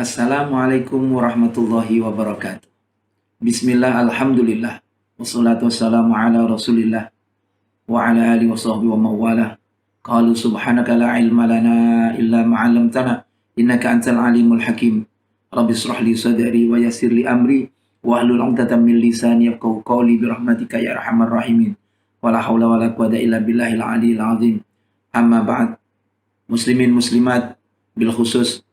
Assalamualaikum warahmatullahi wabarakatuh. Bismillah, alhamdulillah. Wassalatu wassalamu ala rasulillah wa ala alihi wa sahbihi wa mawala. Qalu subhanaka la ilma lana illa ma'alamtana innaka antal alimul hakim. Rabbi israh li sadri wa yassir li amri wa hlul 'uqdatam min lisani yafqahu qawli bi rahmatika ya arhamar rahimin. Wala haula wala quwwata illa billahil aliyil azim. Amma ba'd. Muslimin muslimat bil khusus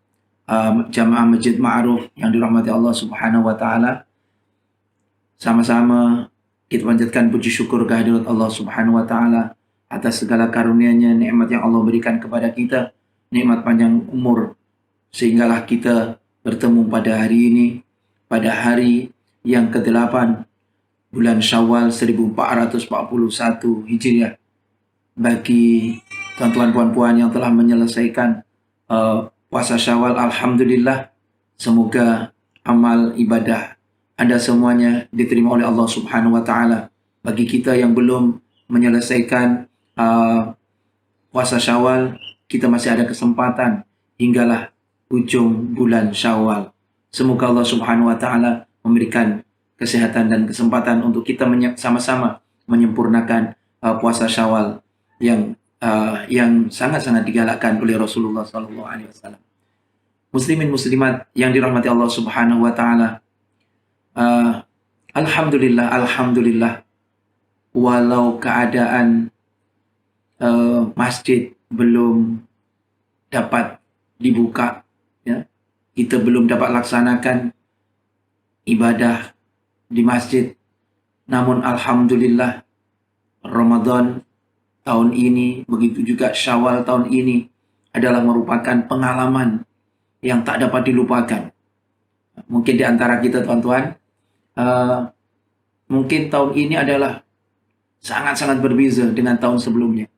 jamaah Masjid Ma'ruf yang dirahmati Allah Subhanahu wa taala. Sama-sama kita panjatkan puji syukur kehadirat Allah Subhanahu wa taala atas segala karunia-Nya, nikmat yang Allah berikan kepada kita, nikmat panjang umur sehinggalah kita bertemu pada hari ini, pada hari yang ke-8 bulan Syawal 1441 Hijriah. Bagi tuan-tuan puan-puan yang telah menyelesaikan puasa Syawal, alhamdulillah, semoga amal ibadah Anda semuanya diterima oleh Allah Subhanahu wa taala. Bagi kita yang belum menyelesaikan puasa Syawal, kita masih ada kesempatan hinggalah ujung bulan Syawal. Semoga Allah Subhanahu wa taala memberikan kesehatan dan kesempatan untuk kita sama-sama menyempurnakan puasa Syawal yang sangat-sangat digalakkan oleh Rasulullah SAW. Muslimin muslimat yang dirahmati Allah Subhanahu wa taala. Alhamdulillah, walau keadaan masjid belum dapat dibuka, ya, kita belum dapat laksanakan ibadah di masjid, namun alhamdulillah Ramadan tahun ini, begitu juga Syawal tahun ini adalah merupakan pengalaman yang tak dapat dilupakan. Mungkin di antara kita tuan-tuan, mungkin tahun ini adalah sangat-sangat berbeza dengan tahun sebelumnya.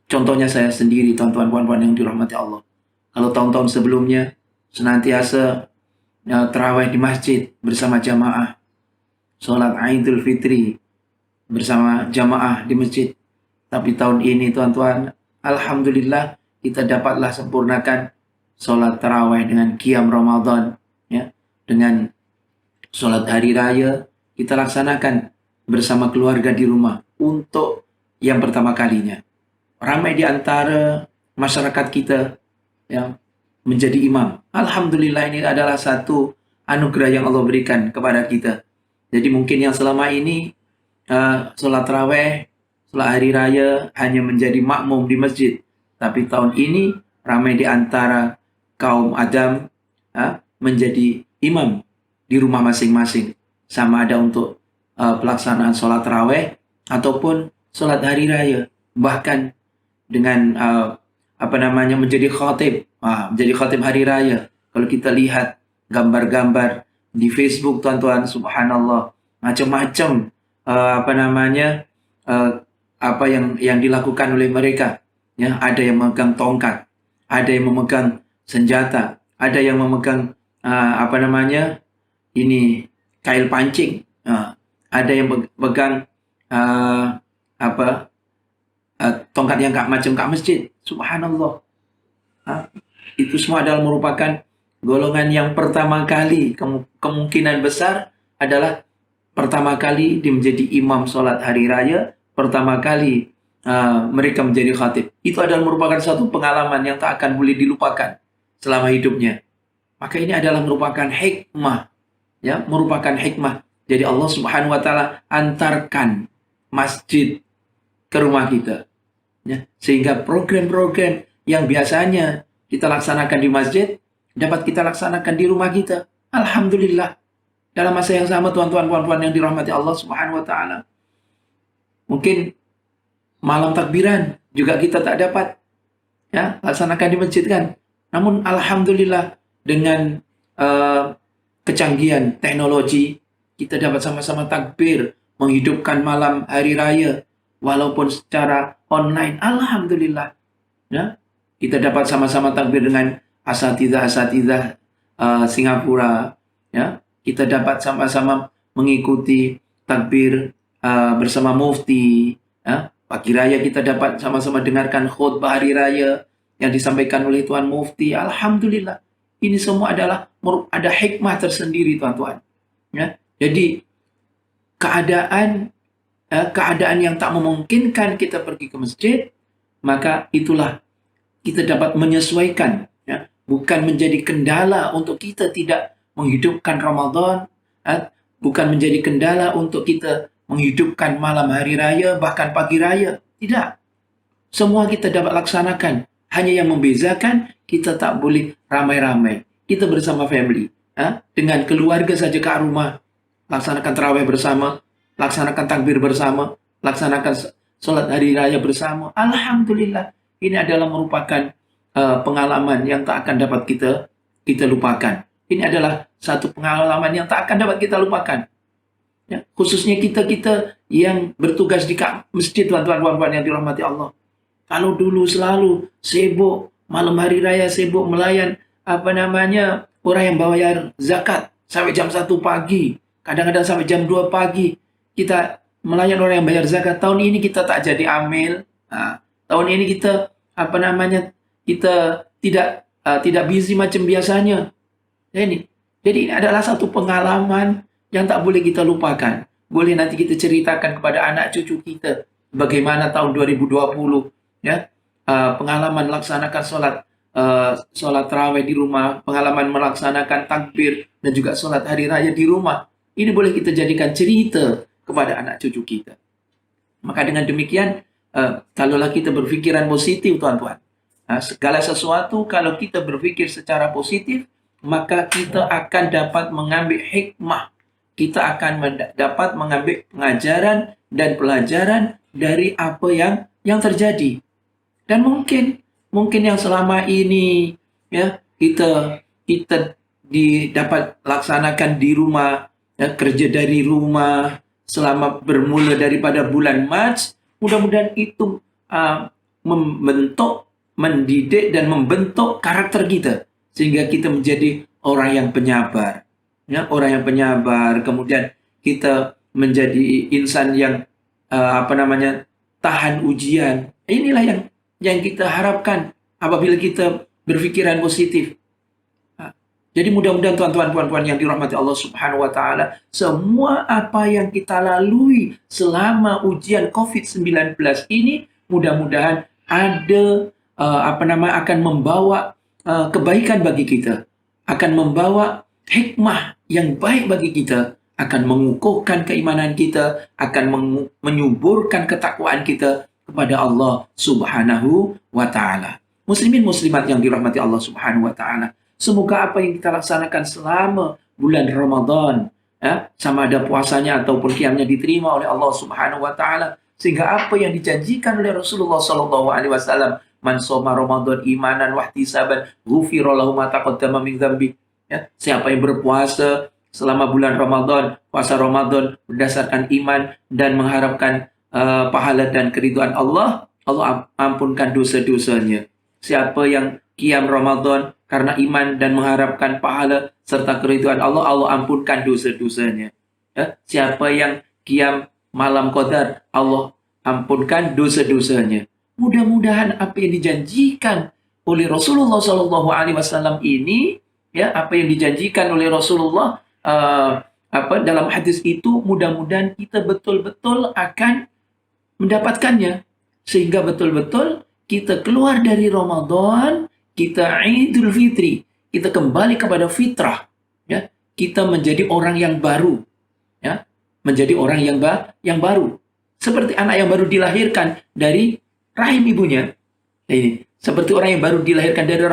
Contohnya saya sendiri, tuan-tuan puan-puan yang dirahmati Allah. Kalau tahun-tahun sebelumnya senantiasa tarawih di masjid bersama jamaah, sholat Idul Fitri bersama jamaah di masjid. Tapi tahun ini tuan-tuan, alhamdulillah kita dapatlah sempurnakan sholat tarawih dengan qiyam Ramadan, ya, dengan sholat hari raya kita laksanakan bersama keluarga di rumah untuk yang pertama kalinya. Ramai di antara masyarakat kita yang menjadi imam. Alhamdulillah, ini adalah satu anugerah yang Allah berikan kepada kita. Jadi mungkin yang selama ini sholat tarawih, sholat hari raya hanya menjadi makmum di masjid. Tapi tahun ini ramai di antara kaum Adam menjadi imam di rumah masing-masing. Sama ada untuk pelaksanaan sholat tarawih ataupun sholat hari raya. Bahkan dengan menjadi khatib. Menjadi khatib hari raya. Kalau kita lihat gambar-gambar di Facebook tuan-tuan, subhanallah, macam-macam apa yang dilakukan oleh mereka, ya, ada yang memegang tongkat, ada yang memegang senjata, ada yang memegang kail pancing, ada yang pegang tongkat yang macam kak masjid, subhanallah. Itu semua adalah merupakan golongan yang pertama kali, kemungkinan besar adalah pertama kali dia menjadi imam sholat hari raya, pertama kali mereka menjadi khatib. Itu adalah merupakan satu pengalaman yang tak akan boleh dilupakan selama hidupnya. Maka ini adalah merupakan hikmah, ya, merupakan hikmah. Jadi Allah Subhanahu wa taala antarkan masjid ke rumah kita, ya, sehingga program-program yang biasanya kita laksanakan di masjid dapat kita laksanakan di rumah kita. Alhamdulillah. Dalam masa yang sama tuan-tuan puan-puan yang dirahmati Allah Subhanahu wa taala. Mungkin malam takbiran juga kita tak dapat, ya, laksanakan di masjid kan. Namun alhamdulillah dengan kecanggihan teknologi kita dapat sama-sama takbir menghidupkan malam hari raya walaupun secara online. Alhamdulillah, ya, kita dapat sama-sama takbir dengan asatidzah Singapura, ya. Kita dapat sama-sama mengikuti takbir bersama mufti, ya. Pagi raya kita dapat sama-sama dengarkan khutbah hari raya yang disampaikan oleh Tuan Mufti. Alhamdulillah. Ini semua adalah ada hikmah tersendiri, tuan-tuan. Ya, jadi keadaan yang tak memungkinkan kita pergi ke masjid, maka itulah kita dapat menyesuaikan, ya, bukan menjadi kendala untuk kita tidak menghidupkan Ramadan, bukan menjadi kendala untuk kita menghidupkan malam hari raya, bahkan pagi raya. Tidak. Semua kita dapat laksanakan. Hanya yang membezakan, kita tak boleh ramai-ramai. Kita bersama family. Dengan keluarga saja ke rumah. Laksanakan tarawih bersama. Laksanakan takbir bersama. Laksanakan sholat hari raya bersama. Alhamdulillah. Ini adalah merupakan pengalaman yang tak akan dapat kita lupakan. Ini adalah satu pengalaman yang tak akan dapat kita lupakan. Ya, khususnya kita yang bertugas di masjid, tuan-tuan yang dirahmati Allah. Kalau dulu selalu sibuk malam hari raya, sibuk melayan orang yang bayar zakat sampai jam 1 pagi, kadang-kadang sampai jam 2 pagi kita melayan orang yang bayar zakat. Tahun ini kita tak jadi amil. Tahun ini kita kita tidak busy macam biasanya. Jadi ini adalah satu pengalaman yang tak boleh kita lupakan. Boleh nanti kita ceritakan kepada anak cucu kita bagaimana tahun 2020, ya, pengalaman melaksanakan sholat tarawih di rumah, pengalaman melaksanakan takbir dan juga sholat hari raya di rumah. Ini boleh kita jadikan cerita kepada anak cucu kita. Maka dengan demikian, kalaulah kita berpikiran positif, tuan-tuan, segala sesuatu kalau kita berpikir secara positif, maka kita akan dapat mengambil hikmah. Kita akan dapat mengambil pengajaran dan pelajaran dari apa yang terjadi. Dan mungkin yang selama ini, ya, kita dapat laksanakan di rumah, ya, kerja dari rumah selama bermula daripada bulan Mac. Mudah-mudahan itu mendidik dan membentuk karakter kita sehingga kita menjadi orang yang penyabar. Ya, orang yang penyabar, kemudian kita menjadi insan yang tahan ujian. Inilah yang kita harapkan apabila kita berpikiran positif. Jadi mudah-mudahan tuan-tuan puan-puan yang dirahmati Allah Subhanahu wa taala, semua apa yang kita lalui selama ujian COVID-19 ini mudah-mudahan akan membawa kebaikan bagi kita, akan membawa hikmah yang baik bagi kita, akan mengukuhkan keimanan kita, akan menyuburkan ketakwaan kita kepada Allah Subhanahu wa taala. Muslimin muslimat yang dirahmati Allah Subhanahu wa taala, semoga apa yang kita laksanakan selama bulan Ramadan, sama ada puasanya ataupun qiyamnya, diterima oleh Allah Subhanahu wa taala, sehingga apa yang dijanjikan oleh Rasulullah sallallahu alaihi wasallam, man shoma Ramadan imanan wa ihtisaban ghufira lahu ma taqaddama min dzambi. Ya, siapa yang berpuasa selama bulan Ramadan, puasa Ramadan berdasarkan iman dan mengharapkan pahala dan keridhaan Allah, Allah ampunkan dosa-dosanya. Siapa yang qiyam Ramadan karena iman dan mengharapkan pahala serta keridhaan Allah, Allah ampunkan dosa-dosanya. Ya, siapa yang qiyam malam qadar, Allah ampunkan dosa-dosanya. Mudah-mudahan apa yang dijanjikan oleh Rasulullah Shallallahu Alaihi Wasallam ini, ya, apa yang dijanjikan oleh Rasulullah dalam hadis itu, mudah-mudahan kita betul-betul akan mendapatkannya, sehingga betul-betul kita keluar dari Ramadan, kita Idul Fitri, kita kembali kepada fitrah, ya, kita menjadi orang yang baru, ya, menjadi orang yang baru, seperti anak yang baru dilahirkan dari rahim ibunya. Ini seperti orang yang baru dilahirkan dari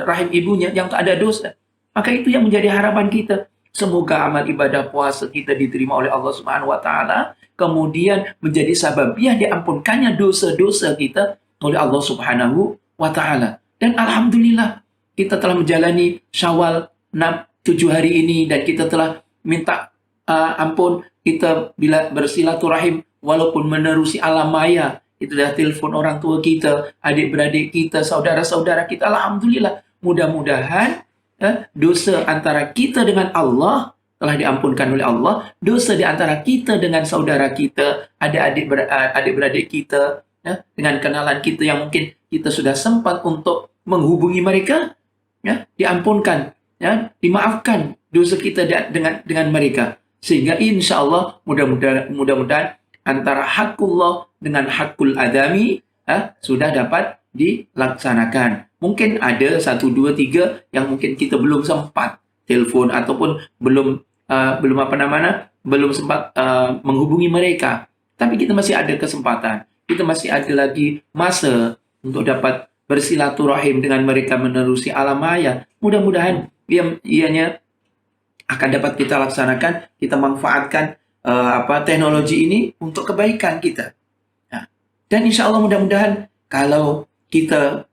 rahim ibunya yang tak ada dosa. Maka itu yang menjadi harapan kita. Semoga amal ibadah puasa kita diterima oleh Allah Subhanahu wa taala, kemudian menjadi sababiah diampunkannya dosa-dosa kita oleh Allah Subhanahu wa taala. Dan alhamdulillah kita telah menjalani Syawal 7 hari ini, dan kita telah minta ampun kita bila bersilaturahim walaupun menerusi alam maya. Itu dah telepon orang tua kita, adik-beradik kita, saudara-saudara kita. Alhamdulillah, mudah-mudahan dosa antara kita dengan Allah telah diampunkan oleh Allah. Dosa di antara kita dengan saudara kita, adik-beradik kita, dengan kenalan kita yang mungkin kita sudah sempat untuk menghubungi mereka, ya, diampunkan, ya, dimaafkan dosa kita dengan mereka. Sehingga insya Allah mudah-mudahan antara hakullah dengan hakul adami sudah dapat dilaksanakan. Mungkin ada satu, dua, tiga yang mungkin kita belum sempat telepon ataupun belum sempat menghubungi mereka. Tapi kita masih ada kesempatan. Kita masih ada lagi masa untuk dapat bersilaturahim dengan mereka menerusi alam maya. Mudah-mudahan ianya akan dapat kita laksanakan, kita manfaatkan teknologi ini untuk kebaikan kita. Nah, dan insya Allah mudah-mudahan kalau kita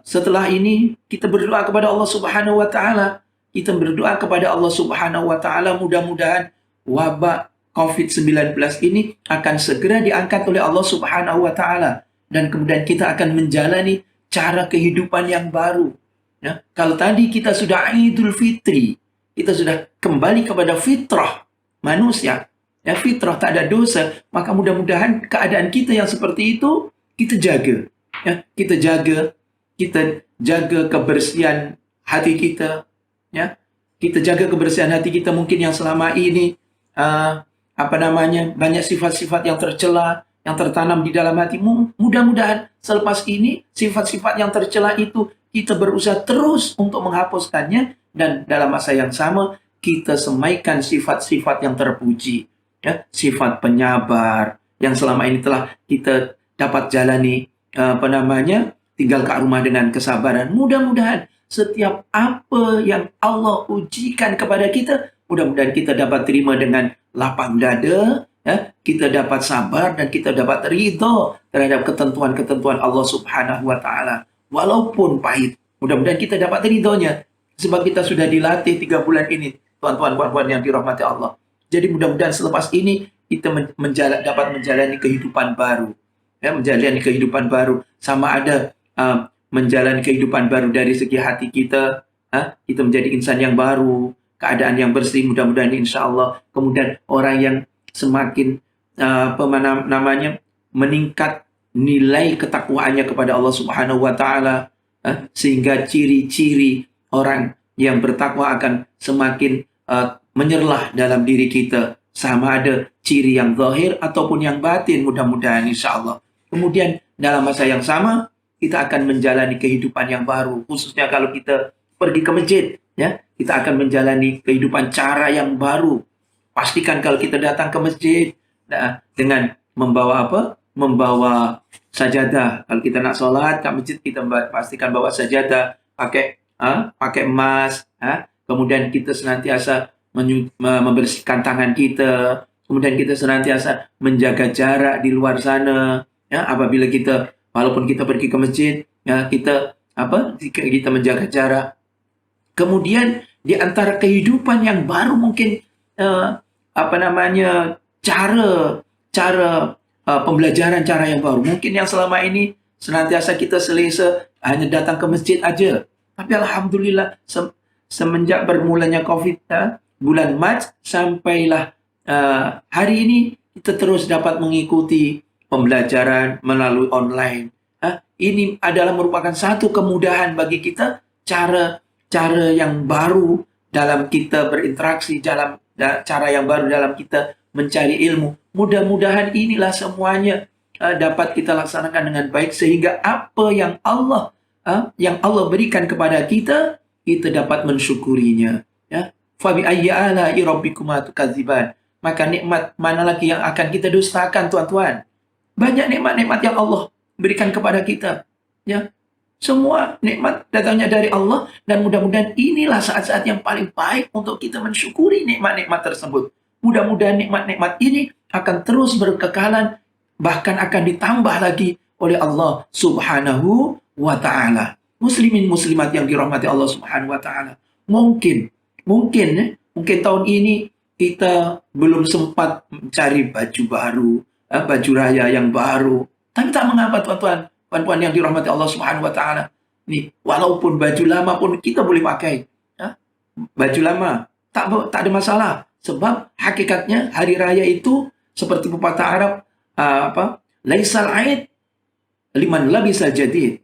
setelah ini kita berdoa kepada Allah Subhanahu Wa Taala, kita berdoa kepada Allah Subhanahu Wa Taala mudah-mudahan wabah COVID-19 ini akan segera diangkat oleh Allah Subhanahu Wa Taala dan kemudian kita akan menjalani cara kehidupan yang baru. Ya, kalau tadi kita sudah Idul Fitri, kita sudah kembali kepada fitrah manusia, ya, fitrah tak ada dosa, maka mudah-mudahan keadaan kita yang seperti itu kita jaga, ya, kita jaga kebersihan hati kita, ya, kita jaga kebersihan hati kita mungkin yang selama ini banyak sifat-sifat yang tercela yang tertanam di dalam hati. Mudah-mudahan selepas ini sifat-sifat yang tercela itu kita berusaha terus untuk menghapuskannya, dan dalam masa yang sama kita semaikan sifat-sifat yang terpuji, ya, sifat penyabar yang selama ini telah kita dapat jalani tinggal kat rumah dengan kesabaran. Mudah-mudahan setiap apa yang Allah ujikan kepada kita, mudah-mudahan kita dapat terima dengan lapang dada, ya, kita dapat sabar dan kita dapat ridho terhadap ketentuan-ketentuan Allah Subhanahu Wa Taala walaupun pahit. Mudah-mudahan kita dapat ridhonya. Sebab kita sudah dilatih 3 bulan ini, tuan-tuan, puan-puan yang dirahmati Allah. Jadi mudah-mudahan selepas ini kita dapat menjalani kehidupan baru. Ya, menjalani kehidupan baru. Sama ada menjalani kehidupan baru dari segi hati kita. Kita menjadi insan yang baru, keadaan yang bersih, mudah-mudahan insya Allah. Kemudian orang yang semakin meningkat nilai ketakwaannya kepada Allah Subhanahu Wa Taala, sehingga ciri-ciri orang yang bertakwa akan semakin menyerlah dalam diri kita, sama ada ciri yang zahir ataupun yang batin, mudah-mudahan insya Allah. Kemudian dalam masa yang sama kita akan menjalani kehidupan yang baru, khususnya kalau kita pergi ke masjid, ya, kita akan menjalani kehidupan cara yang baru. Pastikan kalau kita datang ke masjid dengan membawa membawa sajadah. Kalau kita nak solat ke masjid, kita pastikan bawa sajadah, pakai emas, kemudian kita senantiasa membersihkan tangan kita, kemudian kita senantiasa menjaga jarak di luar sana, ya, apabila kita walaupun kita pergi ke masjid, ya, kita menjaga jarak. Kemudian di antara kehidupan yang baru mungkin cara pembelajaran cara yang baru. Mungkin yang selama ini senantiasa kita selesa hanya datang ke masjid aja. Tapi alhamdulillah semenjak bermulanya COVID, bulan Mac sampailah hari ini kita terus dapat mengikuti pembelajaran melalui online. Ini adalah merupakan satu kemudahan bagi kita, cara yang baru dalam kita berinteraksi, cara yang baru dalam kita mencari ilmu. Mudah-mudahan inilah semuanya dapat kita laksanakan dengan baik, sehingga apa yang Allah berikan kepada kita, kita dapat mensyukurinya. Ya. Fabi ayyi ala'i rabbikuma tukadziban. Maka nikmat mana lagi yang akan kita dustakan, tuan-tuan? Banyak nikmat-nikmat yang Allah berikan kepada kita. Ya. Semua nikmat datangnya dari Allah, dan mudah-mudahan inilah saat-saat yang paling baik untuk kita mensyukuri nikmat-nikmat tersebut. Mudah-mudahan nikmat-nikmat ini akan terus berkekalan, bahkan akan ditambah lagi oleh Allah Subhanahu wa Ta'ala. Muslimin muslimat yang dirahmati Allah Subhanahu wa Ta'ala. Mungkin tahun ini kita belum sempat mencari baju baru, baju raya yang baru. Tapi tak mengapa, tuan-tuan, puan-puan yang dirahmati Allah Subhanahu wa Ta'ala. Nih, walaupun baju lama pun kita boleh pakai. Baju lama tak ada masalah, sebab hakikatnya hari raya itu seperti pepatah Arab, laisal aid liman labisa jadid,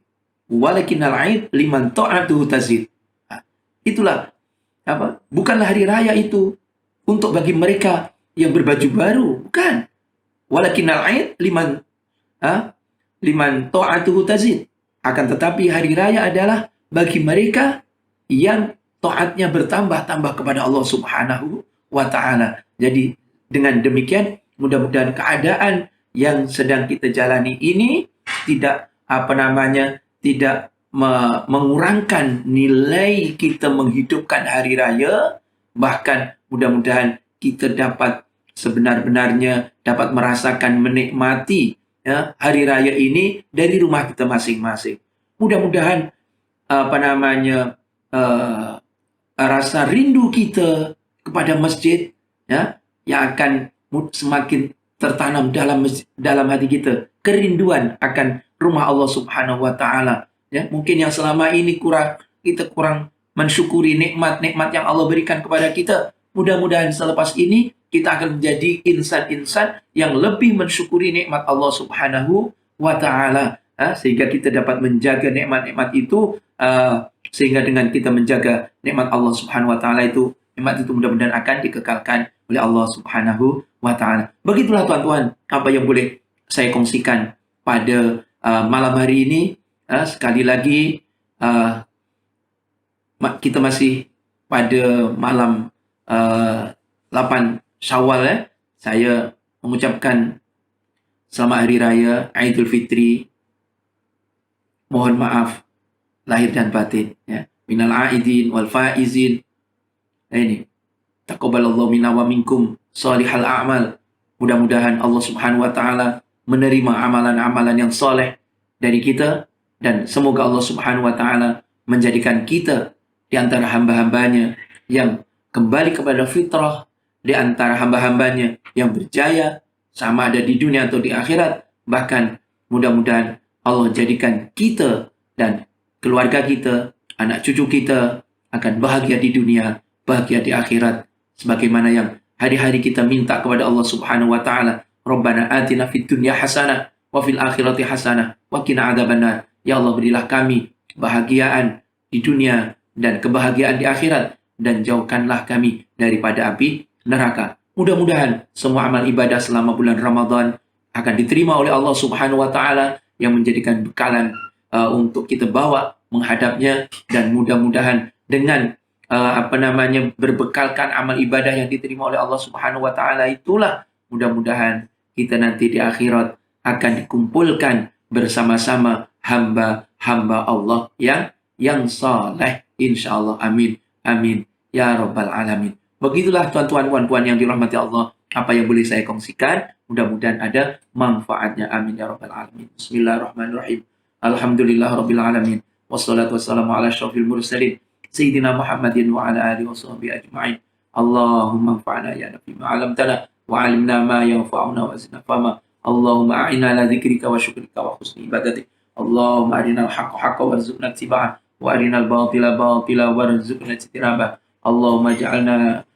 walakinnal aid liman ta'atuhu tazid. Itulah bukanlah hari raya itu untuk bagi mereka yang berbaju baru, bukan. Walakinnal aid liman ta'atuhu tazid. Akan tetapi hari raya adalah bagi mereka yang taatnya bertambah-tambah kepada Allah Subhanahu wa taala. Jadi dengan demikian mudah-mudahan keadaan yang sedang kita jalani ini tidak tidak mengurangkan nilai kita menghidupkan hari raya, bahkan mudah-mudahan kita dapat sebenar-benarnya dapat merasakan menikmati hari raya ini dari rumah kita masing-masing. Mudah-mudahan rasa rindu kita kepada masjid yang akan semakin tertanam dalam hati kita, kerinduan akan rumah Allah Subhanahu wa taala. Mungkin yang selama ini kita kurang mensyukuri nikmat-nikmat yang Allah berikan kepada kita. Mudah-mudahan selepas ini kita akan menjadi insan-insan yang lebih mensyukuri nikmat Allah Subhanahu wa taala, sehingga kita dapat menjaga nikmat-nikmat itu, sehingga dengan kita menjaga nikmat Allah Subhanahu wa taala itu, nikmat itu mudah-mudahan akan dikekalkan oleh Allah Subhanahu wa taala. Begitulah tuan-tuan apa yang boleh saya kongsikan pada malam hari ini. Sekali lagi kita masih pada malam 8 Syawal. Saya mengucapkan selamat hari raya Aidil Fitri. Mohon maaf lahir dan batin, minal aidin wal faizin. Ini taqabbalallahu minna wa minkum shalihal a'mal. Mudah-mudahan Allah Subhanahu wa taala menerima amalan-amalan yang soleh dari kita, dan semoga Allah Subhanahu wa taala menjadikan kita di antara hamba-hambanya yang kembali kepada fitrah, di antara hamba-hambanya yang berjaya sama ada di dunia atau di akhirat. Bahkan mudah-mudahan Allah jadikan kita dan keluarga kita, anak cucu kita akan bahagia di dunia, bahagia di akhirat, sebagaimana yang hari-hari kita minta kepada Allah Subhanahu wa taala. Rabbana atina fid dunya hasanah wa fil akhirati hasanah wa qina adzabannar. Ya Allah, berilah kami kebahagiaan di dunia dan kebahagiaan di akhirat, dan jauhkanlah kami daripada api neraka. Mudah-mudahan semua amal ibadah selama bulan Ramadan akan diterima oleh Allah Subhanahu wa taala, yang menjadikan bekalan untuk kita bawa menghadapnya, dan mudah-mudahan dengan berbekalkan amal ibadah yang diterima oleh Allah Subhanahu wa taala itulah, mudah-mudahan kita nanti di akhirat akan dikumpulkan bersama-sama hamba-hamba Allah yang saleh, insyaallah. Amin amin ya rabbal alamin. Begitulah tuan-tuan puan-puan yang dirahmati Allah, apa yang boleh saya kongsikan, mudah-mudahan ada manfaatnya. Amin ya rabbal alamin. Bismillahirrahmanirrahim. Alhamdulillah rabbil alamin. Wassalatu wassalamu ala asyrafil mursalin Sayyidina Muhammadin wa ala alihi wa sahbihi ajma'in. Allahumma anfa'na ya nabi ma 'allamtana wa 'allimna ma yanfa'una wa zidna fahma. Allahumma a'inna ala dzikrika wa syukrika wa husni ibadatik. Allahumma arinal haqqa haqqan warzuqna ittiba'ah wa arinal batila batila warzuqna ijtinabah. Allahumma ja'alna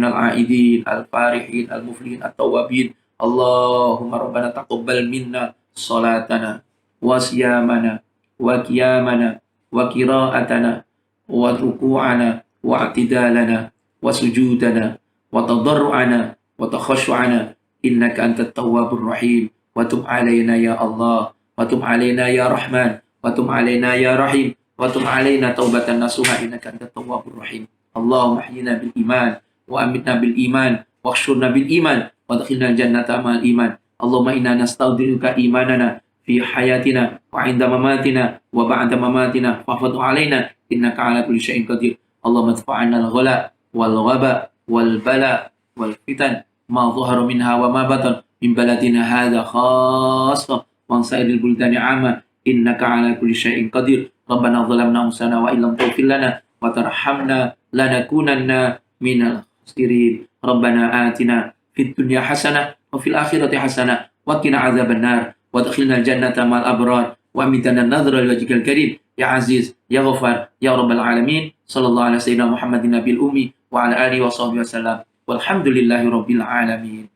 al-'aidin, al-farihin, al-muflihin, at-tawwabin. Allahumma rabbana taqabbal minna salatana wa siyamana wa qiyamana wa qira'atana wa ruku'ana wa i'tidalana wa sujudana wa tadarru'ana wa takhashu'ana innaka antat tawwabur rahim. Wa tub 'alaina ya Allah, wa tub 'alaina ya Rahman, wa tub 'alaina ya Rahim, wa tub 'alaina taubatan nasuha innaka antat tawwabur rahim. Allahumma ahyina bil iman wa amitna bil iman wa khshurna bil iman wa adkhilna jannata ma'al iman. Allahumma inna nastaudiruka imanana fi hayatina wa 'inda mamatina wa ba'da mamatina fahfadhu 'alaina innaka 'ala kulli syai'in qadir. Allahumma adfa'na al-ghala wal ghaba wal bala wal fitan ma dhahara minha wa ma batan min baladina hadha khassa wa sa'iril buldani 'amma innaka 'ala kulli syai'in qadir. Rabbana dhalamna anfusana wa illam taghfir lana wa tarhamna lanakunanna minal khasirin. Rabbana atina fid dunya hasanah wa fil akhirati hasanah wa qina adzabannar wa adkhilna jannata ma'al abrar wa amitana nadhra wajhikal karim ya aziz ya ghafar ya rabbal alamin. Sallallahu alaihi sayyidina Muhammadin nabil ummi wa ala alihi wa sahbihi wasallam. Walhamdulillahi rabbil alamin.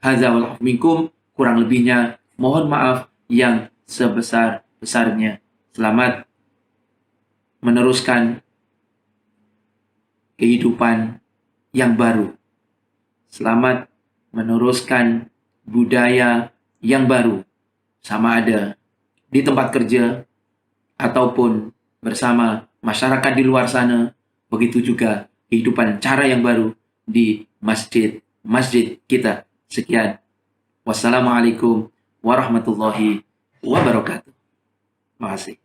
Hadza wal minkum, kurang lebihnya mohon maaf yang sebesar-besarnya. Selamat meneruskan kehidupan yang baru. Selamat meneruskan budaya yang baru, sama ada di tempat kerja ataupun bersama masyarakat di luar sana. Begitu juga kehidupan cara yang baru di masjid kita. Sekian. Wassalamualaikum warahmatullahi wabarakatuh. Terima kasih.